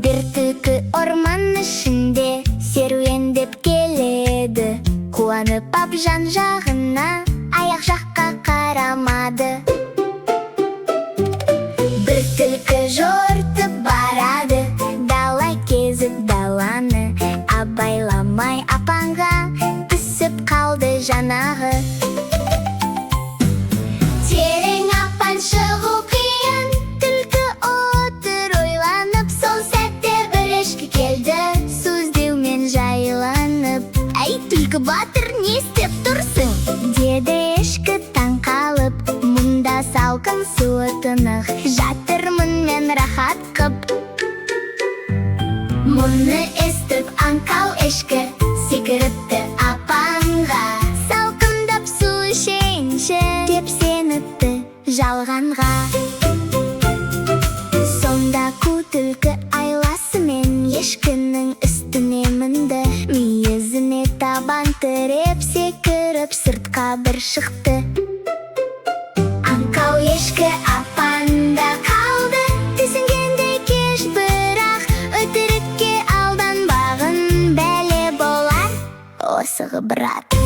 Bir түлкі орман ішінде серуендеп келеді. Қуанып ап жан-жағына, аяқ жаққа қарамады. Bir түлкі жортып барады, дала кезіп даланы, абайламай апанға түсіп қалды жанағы. Терең апан шығу қиын, түлкі отыр ойланып, сол сәтте бір ешкі келді, сөздеумен жайланып. Әй, түлкі батыр, не істеп тұрсың? Деді ешкі таң қалып, мұнда салқын суы тынық, жатырмын мен рахат қып. Мұны естіп аңқау ешкі секіріпті апанға, салқындап су ішейінші деп сеніпті жалғанға. Сонда қу түлкі айласымен ешкінің үстіне мінді, мүйізіне табан тіреп секіріп сыртқа бір шықты. Аңқау ешкі апанда қалды, түсінгендей кеш, бірақ өтірікке алданбағын бәле болар осығы брат.